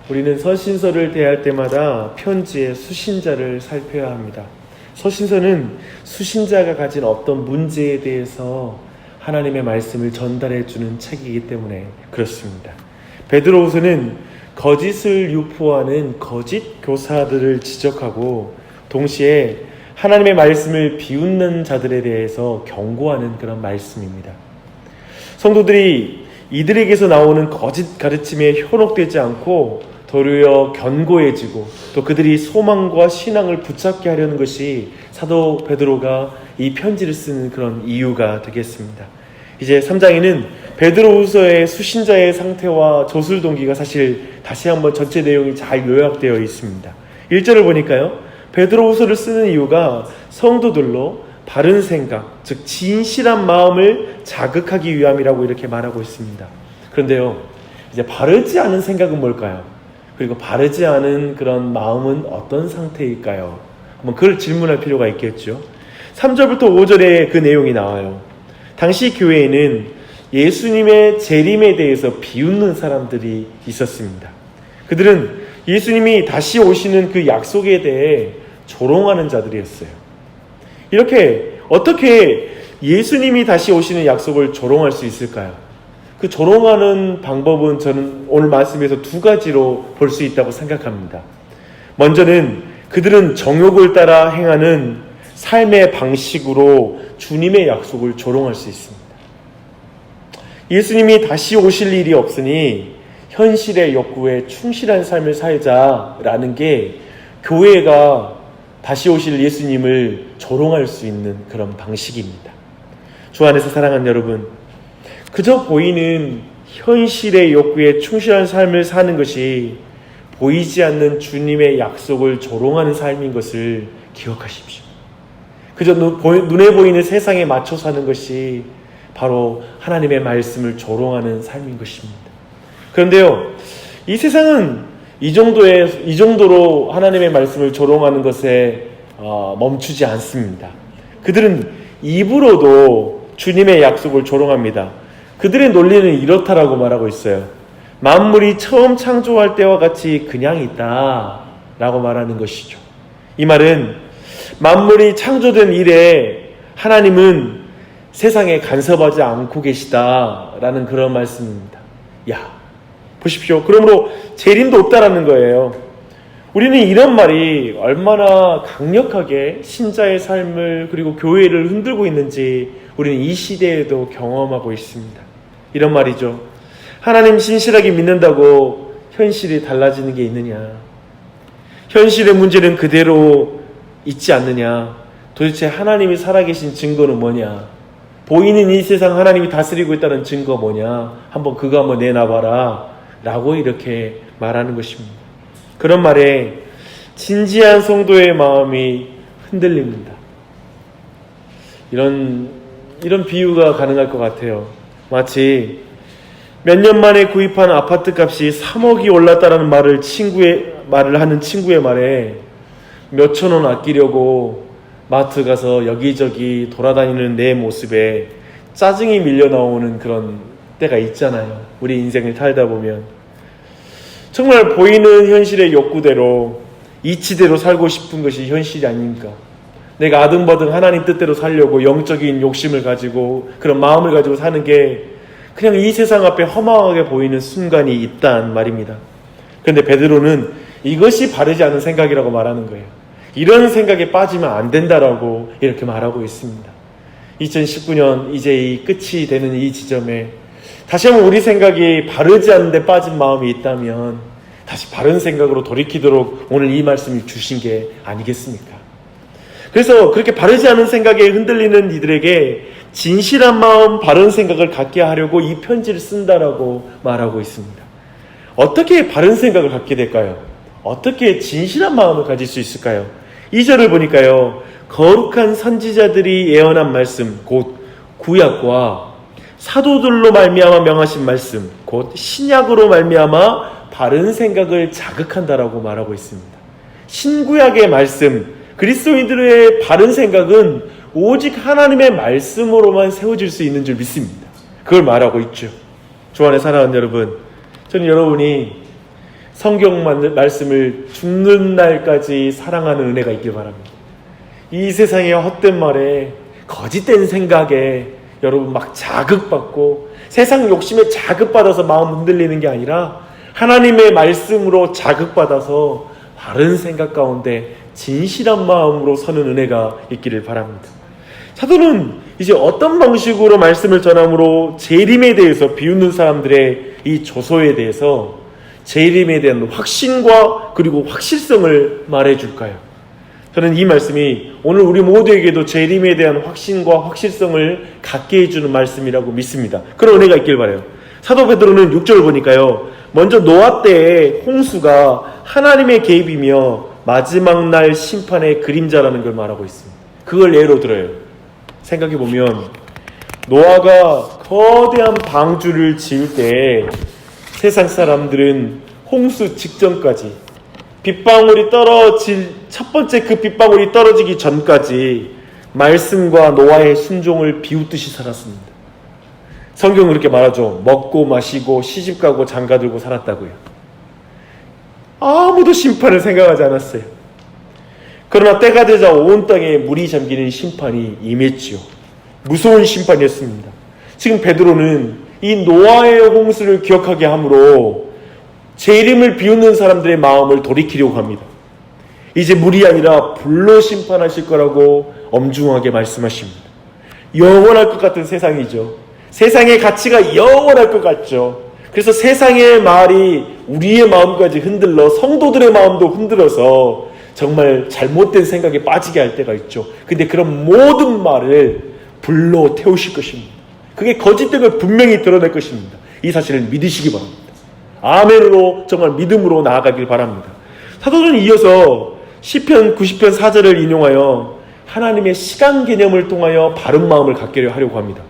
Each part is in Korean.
우리는 서신서를 대할 때마다 편지의 수신자를 살펴야 합니다. 서신서는 수신자가 가진 어떤 문제에 대해서 하나님의 말씀을 전달해 주는 책이기 때문에 그렇습니다. 베드로후서는 거짓을 유포하는 거짓 교사들을 지적하고 동시에 하나님의 말씀을 비웃는 자들에 대해서 경고하는 그런 말씀입니다. 성도들이 이들에게서 나오는 거짓 가르침에 현혹되지 않고 도리어 견고해지고 또 그들이 소망과 신앙을 붙잡게 하려는 것이 사도 베드로가 이 편지를 쓰는 그런 이유가 되겠습니다. 이제 3장에는 베드로후서의 수신자의 상태와 조술 동기가 사실 다시 한번 전체 내용이 잘 요약되어 있습니다. 1절을 보니까요, 베드로후서를 쓰는 이유가 성도들로 바른 생각, 즉 진실한 마음을 자극하기 위함이라고 이렇게 말하고 있습니다. 그런데요, 이제 바르지 않은 생각은 뭘까요? 그리고 바르지 않은 그런 마음은 어떤 상태일까요? 한번 그걸 질문할 필요가 있겠죠. 3절부터 5절에 그 내용이 나와요. 당시 교회에는 예수님의 재림에 대해서 비웃는 사람들이 있었습니다. 그들은 예수님이 다시 오시는 그 약속에 대해 조롱하는 자들이었어요. 이렇게 어떻게 예수님이 다시 오시는 약속을 조롱할 수 있을까요? 그 조롱하는 방법은 저는 오늘 말씀에서 두 가지로 볼 수 있다고 생각합니다. 먼저는 그들은 정욕을 따라 행하는 삶의 방식으로 주님의 약속을 조롱할 수 있습니다. 예수님이 다시 오실 일이 없으니 현실의 욕구에 충실한 삶을 살자라는 게 교회가 다시 오실 예수님을 조롱할 수 있는 그런 방식입니다. 주 안에서 사랑하는 여러분, 그저 보이는 현실의 욕구에 충실한 삶을 사는 것이 보이지 않는 주님의 약속을 조롱하는 삶인 것을 기억하십시오. 그저 눈에 보이는 세상에 맞춰 사는 것이 바로 하나님의 말씀을 조롱하는 삶인 것입니다. 그런데요, 이 세상은 이 정도로 하나님의 말씀을 조롱하는 것에 멈추지 않습니다. 그들은 입으로도 주님의 약속을 조롱합니다. 그들의 논리는 이렇다라고 말하고 있어요. 만물이 처음 창조할 때와 같이 그냥 있다 라고 말하는 것이죠. 이 말은 만물이 창조된 이래 하나님은 세상에 간섭하지 않고 계시다라는 그런 말씀입니다. 보십시오. 그러므로 재림도 없다라는 거예요. 우리는 이런 말이 얼마나 강력하게 신자의 삶을 그리고 교회를 흔들고 있는지 우리는 이 시대에도 경험하고 있습니다. 이런 말이죠. 하나님 신실하게 믿는다고 현실이 달라지는 게 있느냐? 현실의 문제는 그대로 있지 않느냐? 도대체 하나님이 살아계신 증거는 뭐냐? 보이는 이 세상 하나님이 다스리고 있다는 증거 뭐냐? 그거 한번 내놔봐라 라고 이렇게 말하는 것입니다. 그런 말에 진지한 성도의 마음이 흔들립니다. 이런 비유가 가능할 것 같아요. 마치 몇 년 만에 구입한 아파트 값이 3억이 올랐다라는 말을 하는 친구의 말에 몇천 원 아끼려고 마트 가서 여기저기 돌아다니는 내 모습에 짜증이 밀려 나오는 그런 때가 있잖아요. 우리 인생을 살다 보면 정말 보이는 현실의 욕구대로 이치대로 살고 싶은 것이 현실이 아닙니까? 내가 아등바등 하나님 뜻대로 살려고 영적인 욕심을 가지고 그런 마음을 가지고 사는 게 그냥 이 세상 앞에 허망하게 보이는 순간이 있단 말입니다. 그런데 베드로는 이것이 바르지 않은 생각이라고 말하는 거예요. 이런 생각에 빠지면 안 된다라고 이렇게 말하고 있습니다. 2019년 이제 이 끝이 되는 이 지점에 다시 한번 우리 생각이 바르지 않은 데 빠진 마음이 있다면 다시 바른 생각으로 돌이키도록 오늘 이 말씀을 주신 게 아니겠습니까? 그래서 그렇게 바르지 않은 생각에 흔들리는 이들에게 진실한 마음, 바른 생각을 갖게 하려고 이 편지를 쓴다라고 말하고 있습니다. 어떻게 바른 생각을 갖게 될까요? 어떻게 진실한 마음을 가질 수 있을까요? 2절을 보니까요, 거룩한 선지자들이 예언한 말씀, 곧 구약과 사도들로 말미암아 명하신 말씀, 곧 신약으로 말미암아 바른 생각을 자극한다라고 말하고 있습니다. 신구약의 말씀, 그리스도인들의 바른 생각은 오직 하나님의 말씀으로만 세워질 수 있는 줄 믿습니다. 그걸 말하고 있죠. 주 안에 사랑하는 여러분, 저는 여러분이 성경 말씀을 죽는 날까지 사랑하는 은혜가 있길 바랍니다. 이 세상의 헛된 말에, 거짓된 생각에 여러분 막 자극받고 세상 욕심에 자극받아서 마음 흔들리는 게 아니라 하나님의 말씀으로 자극받아서 바른 생각 가운데 진실한 마음으로 서는 은혜가 있기를 바랍니다. 사도는 이제 어떤 방식으로 말씀을 전함으로 재림에 대해서 비웃는 사람들의 이 조소에 대해서 재림에 대한 확신과 그리고 확실성을 말해줄까요? 저는 이 말씀이 오늘 우리 모두에게도 재림에 대한 확신과 확실성을 갖게 해주는 말씀이라고 믿습니다. 그런 은혜가 있길 바라요. 사도 베드로는 6절 보니까요, 먼저 노아 때의 홍수가 하나님의 개입이며 마지막 날 심판의 그림자라는 걸 말하고 있습니다. 그걸 예로 들어요. 생각해보면 노아가 거대한 방주를 지을 때 세상 사람들은 홍수 직전까지 빗방울이 떨어질 첫 번째 그 빗방울이 떨어지기 전까지 말씀과 노아의 순종을 비웃듯이 살았습니다. 성경은 그렇게 말하죠. 먹고 마시고 시집가고 장가들고 살았다고요. 아무도 심판을 생각하지 않았어요. 그러나 때가 되자 온 땅에 물이 잠기는 심판이 임했지요. 무서운 심판이었습니다. 지금 베드로는 이 노아의 홍수를 기억하게 함으로 재림을 비웃는 사람들의 마음을 돌이키려고 합니다. 이제 물이 아니라 불로 심판하실 거라고 엄중하게 말씀하십니다. 영원할 것 같은 세상이죠. 세상의 가치가 영원할 것 같죠. 그래서 세상의 말이 우리의 마음까지 흔들러 성도들의 마음도 흔들어서 정말 잘못된 생각에 빠지게 할 때가 있죠. 근데 그런 모든 말을 불로 태우실 것입니다. 그게 거짓된 걸 분명히 드러낼 것입니다. 이 사실을 믿으시기 바랍니다. 아멘으로 정말 믿음으로 나아가길 바랍니다. 사도는 이어서 시편 90편 4절을 인용하여 하나님의 시간 개념을 통하여 바른 마음을 갖게 하려고 합니다.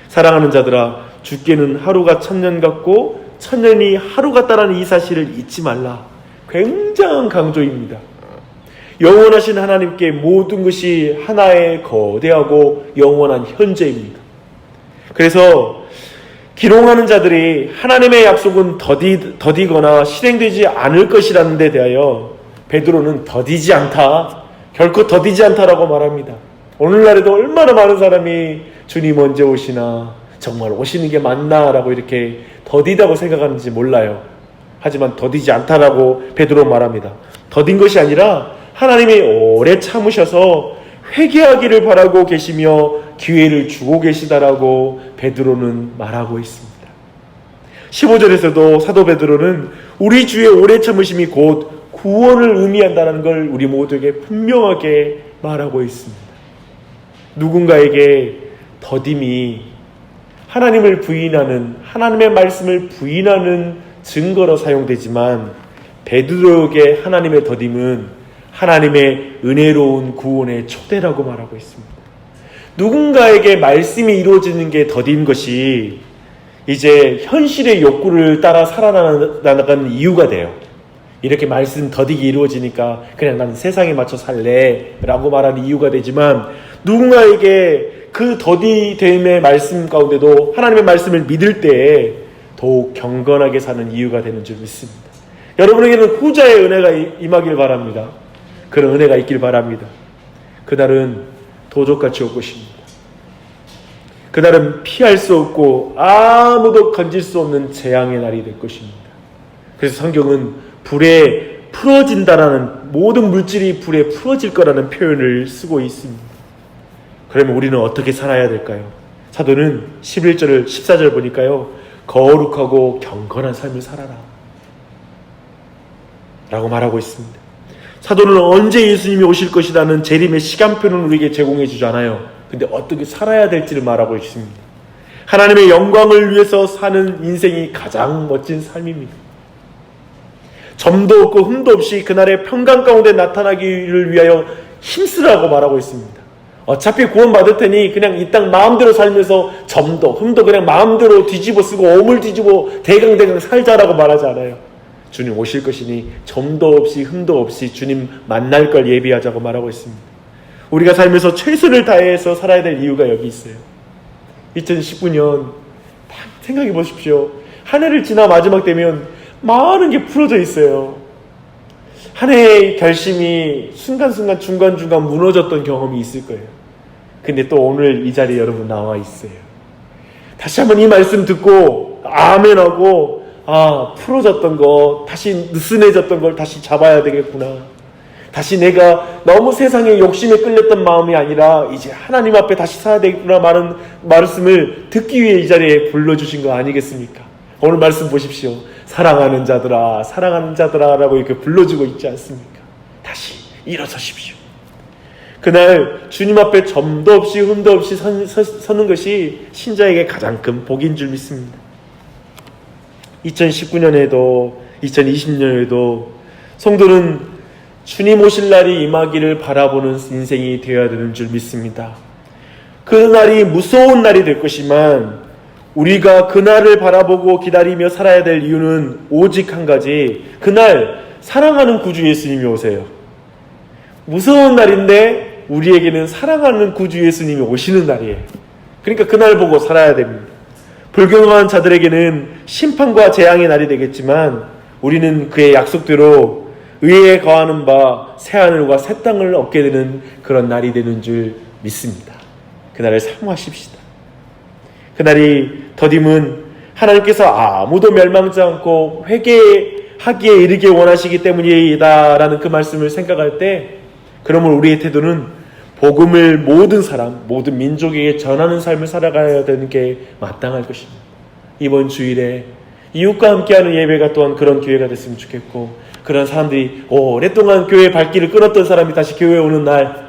사랑하는 자들아, 주께는 하루가 천년 같고 천년이 하루 같다라는 이 사실을 잊지 말라. 굉장한 강조입니다. 영원하신 하나님께 모든 것이 하나의 거대하고 영원한 현재입니다. 그래서 기롱하는 자들이 하나님의 약속은 더디거나 실행되지 않을 것이라는 데 대하여 베드로는 더디지 않다, 결코 더디지 않다라고 말합니다. 오늘날에도 얼마나 많은 사람이 주님 언제 오시나, 정말 오시는 게 맞나 라고 이렇게 더디다고 생각하는지 몰라요. 하지만 더디지 않다라고 베드로 말합니다. 더딘 것이 아니라 하나님이 오래 참으셔서 회개하기를 바라고 계시며 기회를 주고 계시다라고 베드로는 말하고 있습니다. 15절에서도 사도 베드로는 우리 주의 오래 참으심이 곧 구원을 의미한다는 걸 우리 모두에게 분명하게 말하고 있습니다. 누군가에게 더딤이 하나님을 부인하는, 하나님의 말씀을 부인하는 증거로 사용되지만 베드로에게 하나님의 더딤은 하나님의 은혜로운 구원의 초대라고 말하고 있습니다. 누군가에게 말씀이 이루어지는 게 더딘 것이 이제 현실의 욕구를 따라 살아나가는 이유가 돼요. 이렇게 말씀 더디게 이루어지니까 그냥 난 세상에 맞춰 살래 라고 말하는 이유가 되지만, 누군가에게 그 더디됨의 말씀 가운데도 하나님의 말씀을 믿을 때에 더욱 경건하게 사는 이유가 되는 줄 믿습니다. 여러분에게는 후자의 은혜가 임하길 바랍니다. 그런 은혜가 있길 바랍니다. 그날은 도적같이 올 것입니다. 그날은 피할 수 없고 아무도 건질 수 없는 재앙의 날이 될 것입니다. 그래서 성경은 불에 풀어진다라는, 모든 물질이 불에 풀어질 거라는 표현을 쓰고 있습니다. 그러면 우리는 어떻게 살아야 될까요? 사도는 11절, 14절 보니까요, 거룩하고 경건한 삶을 살아라 라고 말하고 있습니다. 사도는 언제 예수님이 오실 것이라는 재림의 시간표는 우리에게 제공해 주지 않아요. 근데 어떻게 살아야 될지를 말하고 있습니다. 하나님의 영광을 위해서 사는 인생이 가장 멋진 삶입니다. 점도 없고 흠도 없이 그날의 평강 가운데 나타나기를 위하여 힘쓰라고 말하고 있습니다. 어차피 구원 받을 테니 그냥 이 땅 마음대로 살면서 점도 흠도 그냥 마음대로 뒤집어 쓰고 오물 뒤집어 대강대강 살자라고 말하지 않아요. 주님 오실 것이니 점도 없이 흠도 없이 주님 만날 걸 예비하자고 말하고 있습니다. 우리가 살면서 최선을 다해서 살아야 될 이유가 여기 있어요. 2019년 딱 생각해 보십시오. 한 해를 지나 마지막 되면 많은 게 풀어져 있어요. 한 해의 결심이 순간순간 중간중간 무너졌던 경험이 있을 거예요. 근데 또 오늘 이 자리에 여러분 나와 있어요. 다시 한번 이 말씀 듣고 아멘하고 풀어졌던 거, 다시 느슨해졌던 걸 다시 잡아야 되겠구나. 다시 내가 너무 세상의 욕심에 끌렸던 마음이 아니라 이제 하나님 앞에 다시 살아야 되겠구나 라는 말씀을 듣기 위해 이 자리에 불러주신 거 아니겠습니까? 오늘 말씀 보십시오. 사랑하는 자들아, 사랑하는 자들아 라고 이렇게 불러주고 있지 않습니까? 다시 일어서십시오. 그날 주님 앞에 점도 없이 흠도 없이 서는 것이 신자에게 가장 큰 복인 줄 믿습니다. 2019년에도 2020년에도 성도는 주님 오실 날이 임하기를 바라보는 인생이 되어야 되는 줄 믿습니다. 그 날이 무서운 날이 될 것이지만 우리가 그날을 바라보고 기다리며 살아야 될 이유는 오직 한 가지, 그날 사랑하는 구주 예수님이 오세요. 무서운 날인데 우리에게는 사랑하는 구주 예수님이 오시는 날이에요. 그러니까 그날 보고 살아야 됩니다. 불경한 자들에게는 심판과 재앙의 날이 되겠지만 우리는 그의 약속대로 의에 거하는 바 새하늘과 새 땅을 얻게 되는 그런 날이 되는 줄 믿습니다. 그날을 사모하십시다. 그날이 더디면 하나님께서 아무도 멸망하지 않고 회개하기에 이르게 원하시기 때문이다 라는 그 말씀을 생각할 때, 그러면 우리의 태도는 복음을 모든 사람, 모든 민족에게 전하는 삶을 살아가야 되는 게 마땅할 것입니다. 이번 주일에 이웃과 함께하는 예배가 또한 그런 기회가 됐으면 좋겠고, 그런 사람들이 오랫동안 교회 발길을 끊었던 사람이 다시 교회에 오는 날,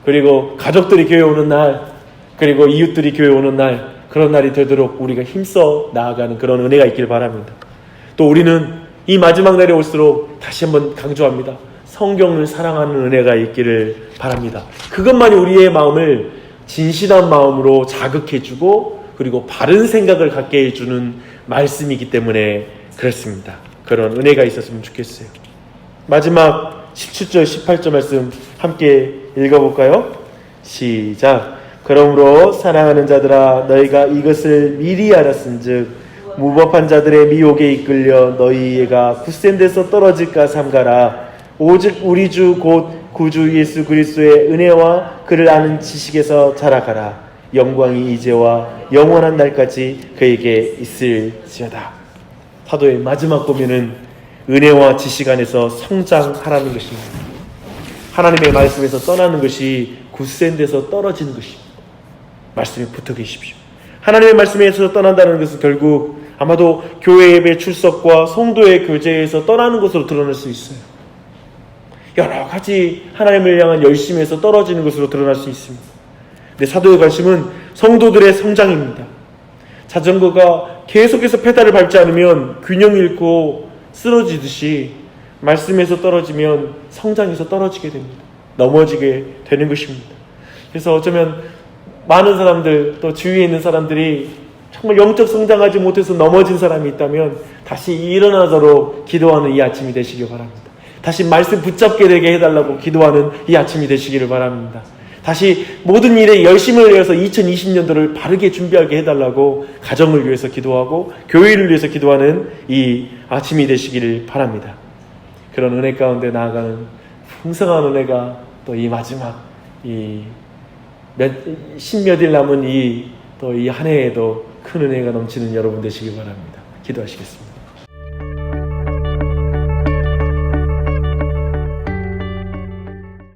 그리고 가족들이 교회에 오는 날, 그리고 이웃들이 교회에 오는 날, 그런 날이 되도록 우리가 힘써 나아가는 그런 은혜가 있길 바랍니다. 또 우리는 이 마지막 날이 올수록 다시 한번 강조합니다. 성경을 사랑하는 은혜가 있기를 바랍니다. 그것만이 우리의 마음을 진실한 마음으로 자극해주고 그리고 바른 생각을 갖게 해주는 말씀이기 때문에 그렇습니다. 그런 은혜가 있었으면 좋겠어요. 마지막 17절 18절 말씀 함께 읽어볼까요? 시작. 그러므로 사랑하는 자들아, 너희가 이것을 미리 알았은즉 무법한 자들의 미혹에 이끌려 너희가 굳센 데서 떨어질까 삼가라. 오직 우리 주 곧 구주 예수 그리스도의 은혜와 그를 아는 지식에서 자라가라. 영광이 이제와 영원한 날까지 그에게 있을지어다. 사도의 마지막 고민은 은혜와 지식 안에서 성장하라는 것입니다. 하나님의 말씀에서 떠나는 것이 굳센 데서 떨어지는 것입니다. 말씀에 붙어 계십시오. 하나님의 말씀에서 떠난다는 것은 결국 아마도 교회 예배 출석과 성도의 교제에서 떠나는 것으로 드러날 수 있어요. 여러 가지 하나님을 향한 열심에서 떨어지는 것으로 드러날 수 있습니다. 근데 사도의 관심은 성도들의 성장입니다. 자전거가 계속해서 페달을 밟지 않으면 균형 잃고 쓰러지듯이 말씀에서 떨어지면 성장에서 떨어지게 됩니다. 넘어지게 되는 것입니다. 그래서 어쩌면 많은 사람들, 또 주위에 있는 사람들이 정말 영적 성장하지 못해서 넘어진 사람이 있다면 다시 일어나도록 기도하는 이 아침이 되시길 바랍니다. 다시 말씀 붙잡게 되게 해달라고 기도하는 이 아침이 되시기를 바랍니다. 다시 모든 일에 열심을 내어서 2020년도를 바르게 준비하게 해달라고 가정을 위해서 기도하고 교회를 위해서 기도하는 이 아침이 되시기를 바랍니다. 그런 은혜 가운데 나아가는 풍성한 은혜가 또 이 마지막 십몇 일 남은 이 한 해에도 큰 은혜가 넘치는 여러분 되시길 바랍니다. 기도하시겠습니다.